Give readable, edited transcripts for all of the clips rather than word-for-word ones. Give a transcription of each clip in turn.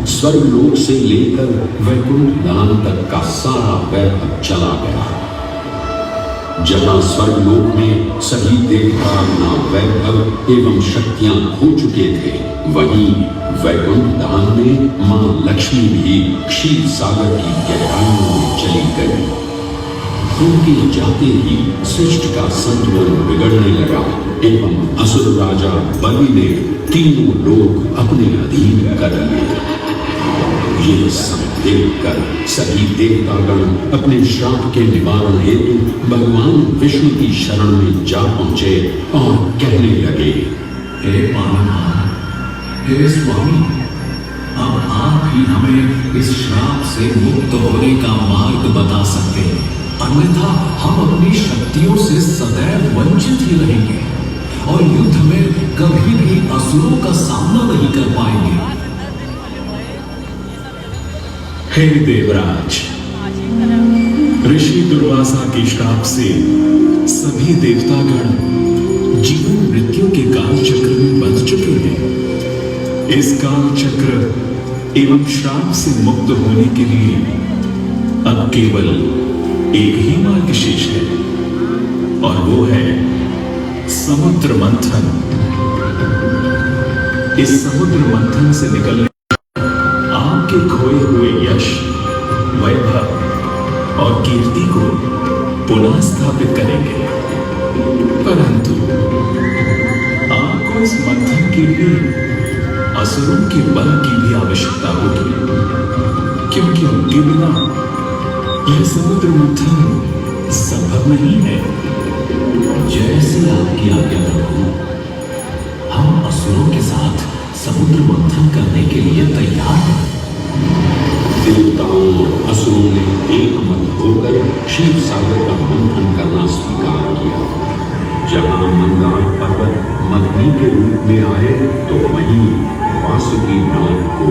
स्वर्गलोक से लेकर वैकुंठ धाम तक का सारा वैभव चला गया। जहां स्वर्गलोक में सभी देवता अपना वैभव एवं शक्तियां खो चुके थे, वहीं वैकुंठ धाम में मां लक्ष्मी भी क्षीर सागर की गहराइयों में चली गई। उनके जाते ही सृष्टि का संतुलन बिगड़ने लगा एवं असुर राजा बलि ने तीनों लोग अपने अधीन कर लिए। ये सब देखकर सभी देवतागण अपने श्राप के निवारण हेतु भगवान विष्णु की शरण में जा पहुंचे और कहने लगे, हे पालनहार, हे स्वामी, अब आप ही हमें इस श्राप से मुक्त होने का मार्ग बता सकते हैं, अन्यथा हम अपनी शक्तियों से सदैव वंचित ही रहेंगे और युद्ध में कभी भी असुरों का सामना नहीं कर पाएंगे। हे देवराज, ऋषि दुर्वासा के श्राप से सभी देवतागण जीवन मृत्यु के काल चक्र में बंध चुके हैं। इस काल चक्र एवं श्राप से मुक्त होने के लिए अब केवल एक ही मार्ग शेष है और वो है समुद्र मंथन। इस समुद्र मंथन से निकलने आपके खोए हुए यश, वैभव और कीर्ति को पुनः स्थापित करेंगे। परंतु आपको इस मंथन के लिए असुरों के बल की भी आवश्यकता होगी, क्योंकि उनके बिना यह समुद्र मंथन संभव नहीं है। जैसे आपकी आज्ञा प्रभु, हम असुरों के साथ समुद्र मंथन करने के लिए तैयार हैं। देवताओं और असुरों ने एक मन होकर क्षीर सागर का मंथन करना स्वीकार किया। जहां मंदार पर्वत मदनी के रूप में आए तो वहीं वासुकी नाग को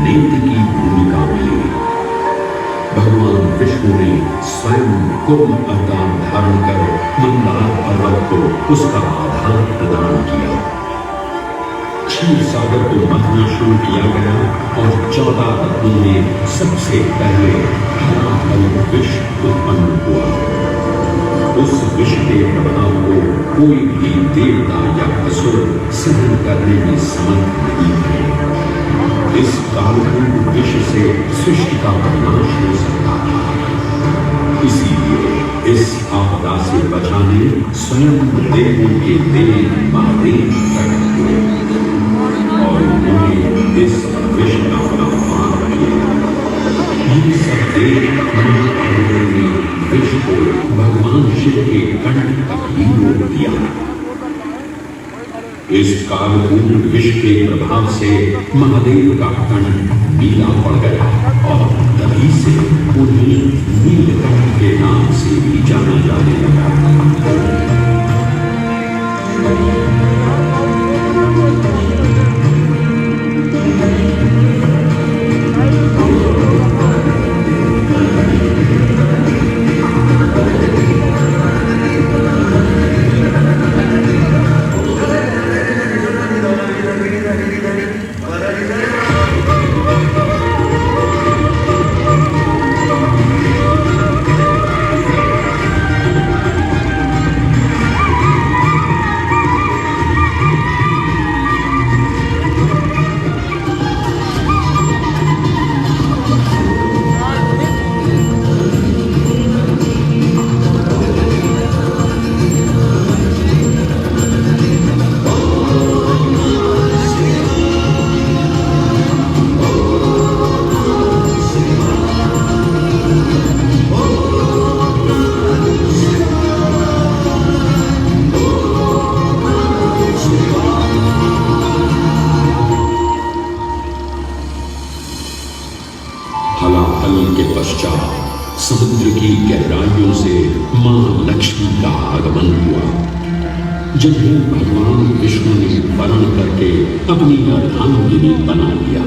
नेत्र की भूमिका मिली। भगवान विष्णु ने स्वयं कुर्म अवतार धारण कर मंदार पर्वत को उसका आधार प्रदान किया। क्षीर सागर को मंथना शुरू किया गया और 14 रत्नों में सबसे पहले हलाहल विष उत्पन्न हुआ। उस विष के प्रभाव को कोई भी देवता या असुर सहन करने में समर्थ नहीं है। इस कालखंड विष से सृष्टि का विनाश हो सकता था। इसीलिए इस आपदा से बचाने स्वयं देवों के देव महादेव प्रकट हुए और उन्होंने इस विष का आह्वान किया। ये सब देव ने विष को भगवान शिव के कंठ तक ही रोक दिया। इस कालपूर्ण विष के प्रभाव से महादेव का कंठ नीला पड़ गया और तभी से उन्हें नीलकंठ के नाम से भी जाना जाने लगा। समुद्र की गहराइयों से मां लक्ष्मी का आगमन हुआ, जिन्हें भगवान विष्णु ने वर्ण करके अपनी अर्धांगिनी बना लिया।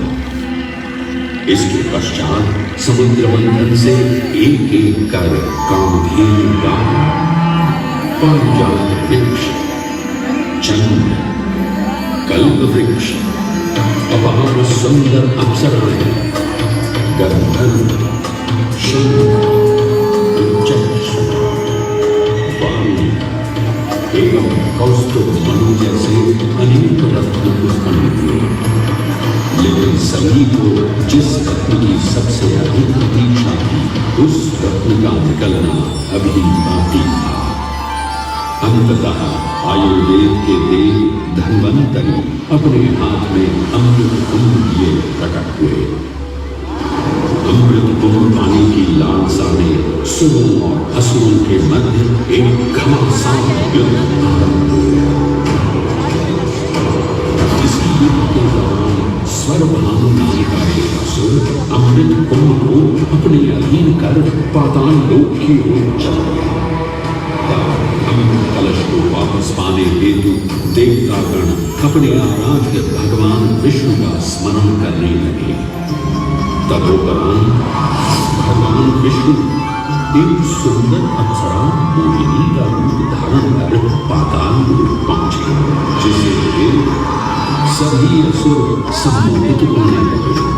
इसके पश्चात समुद्र मंथन से एक एक कर कामधेनु गाय, पारिजात वृक्ष, चंद्र, कल्प वृक्ष, अपार सुंदर अप्सराएं गंधर्व, शंख, चक्ष, वाणी एवं कौस्तुभ मणि जैसे अनेक रत्न उत्पन्न हुए। लेकिन सभी को जिस रत्न की सबसे अधिक प्रतीक्षा थी, उस रत्न का निकलना अभी बाकी था। अंततः आयुर्वेद के देव धन्वंतरी अपने हाथ में अमृत कुंभ लिए प्रकट हुए। अमृत कुंभ पाने की लालसा में सुरों और असुरों के मध्य एक घमासान युद्ध आरंभ हो गया। इस युद्ध के दौरान स्वरभानु नाम का एक असुर अमृत कुंभ को अपने अधीन कर पाताल लोक की ओर चला गया। अमृत कलश को वापस पाने हेतु देवतागण अपने आराध्य भगवान विष्णु का स्मरण करने लगे। तदोपरांत भगवान विष्णु एक सुंदर अप्सरा मोहिनी का रूप धारण कर पाताल लोक पहुंचे, जिसे देख सभी असुर सम्मोहित होने लगे।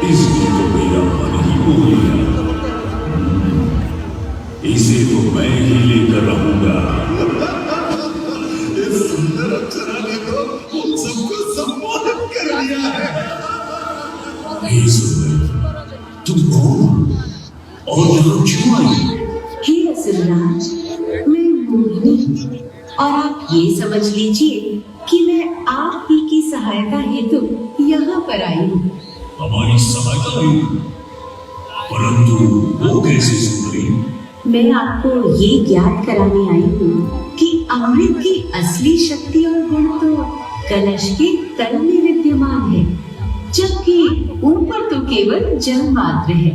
इसकी तो मेरा मन ही मोह लिया। इसे तो मैं ही लेकर रहूंगा। इस सुंदर अप्सरा ने तो हम सबको सम्मोहित कर लिया है। हे सुंदर, तुम कौन और यहाँ क्यों आई? हे असुरराज, मैं मोहिनी हूँ और आप ये समझ लीजिए कि मैं आप ही की सहायता हेतु यहाँ पर आई हूँ। हमारी सहायता है, परंतु वो कैसे सुंदरी? मैं आपको ये ज्ञात कराने आई हूँ कि अमृत की असली शक्ति और गुण तो कलश के तल में विद्यमान है, जबकि ऊपर तो केवल जल मात्र है,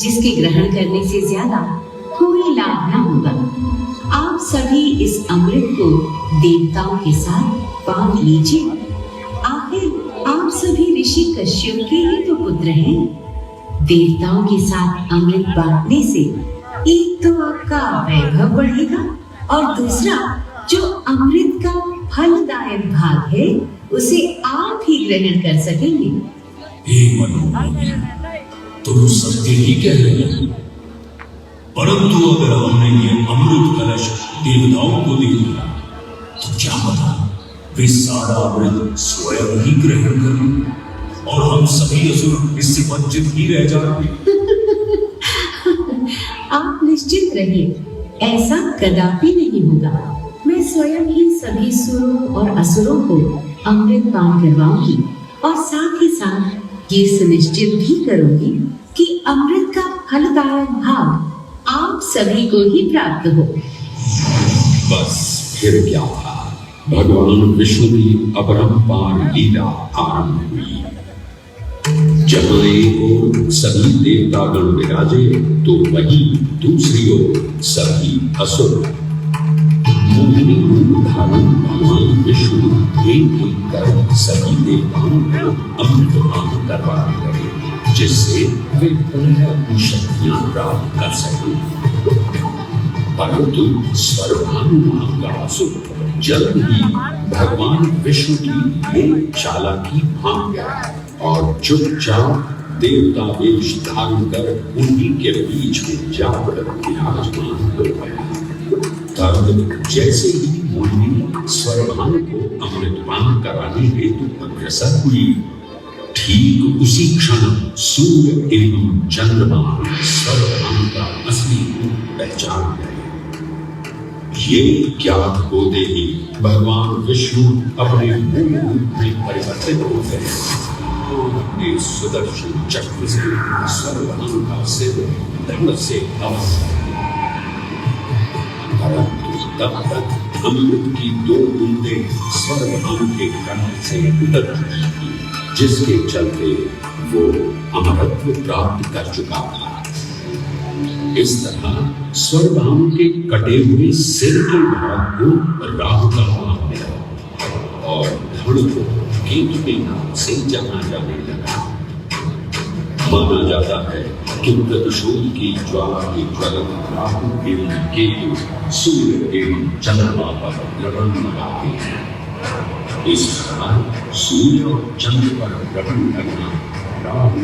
जिसके ग्रहण करने से ज्यादा कोई लाभ न होगा। आप सभी इस अमृत को देवताओं के साथ बांट लीजिए। आखिर आप सभी ऋषि कश्यप के ही तो पुत्र हैं। देवताओं के साथ अमृत बांटने से एक तो आपका वैभव बढ़ेगा और दूसरा जो अमृत का फलदायक भाग है उसे आप ही ग्रहण कर सकेंगे। हे मनोमय, तुम सत्य ही कह रहे हो, परंतु अगर हमने ये अमृत कलश देवताओं को दे दिया तो क्या पता वे सारा अमृत स्वयं ही ग्रहण करें और हम सभी असुर इससे वंचित ही रह जाएंगे। आप निश्चित रहिए, ऐसा कदापि नहीं होगा। मैं स्वयं ही सभी सुरों और असुरों को अमृत पान करवाऊंगी और साथ ही साथ ये सुनिश्चित भी करूंगी कि अमृत का फलदायक भाग आप सभी को ही प्राप्त हो। बस फिर क्या था, भगवान विष्णु की अपरंपार लीला आरंभ हुई। जहां एक ओर सभी देवतागण विराजे तो वहीं दूसरी ओर सभी असुर। मोहिनी रूप धारण भगवान विष्णु एक एक कर सभी देवताओं को अमृतपान करवाने लगे, जिससे वे पुनः अपनी शक्तियां प्राप्त कर सकें। परंतु स्वरभानु नाम का असुर जल्द ही भगवान विष्णु की ये चालाकी भांप गया और चुपचाप देवता वेश धारण कर उन्हीं के बीच में जाकर विराजमान हो गया। तब जैसे ही मुन्नी स्वरभान को अमृतपान कराने हेतु अग्रसर हुई, ठीक उसी क्षण सूर्य एवं चंद्रमा स्वरभान का असली रूप पहचान गए। ये ज्ञात होते ही भगवान विष्णु अपने मूल रूप में परिवर्तित हो गए। अपने सुदर्शन चक्र से स्वरभान का सिर धड़ से परंतु तब तक अमृत की 2 बूंदें स्वरभान के कंठ से उतर चुकी थी, जिसके चलते वो अमरत्व प्राप्त कर चुका था। इस तरह स्वरभान के कटे हुए सिर के भाग को राहु का भाग मिला और धड़ को केतु के नाम से जाना जाने लगा। माना जाता है कि प्रतिशोध की ज्वाला के ज्वलन राहु एवं केतु सूर्य एवं चंद्रमा पर ग्रहण लगाते हैं। इस तरह सूर्य और चंद्र पर ग्रहण करना राहु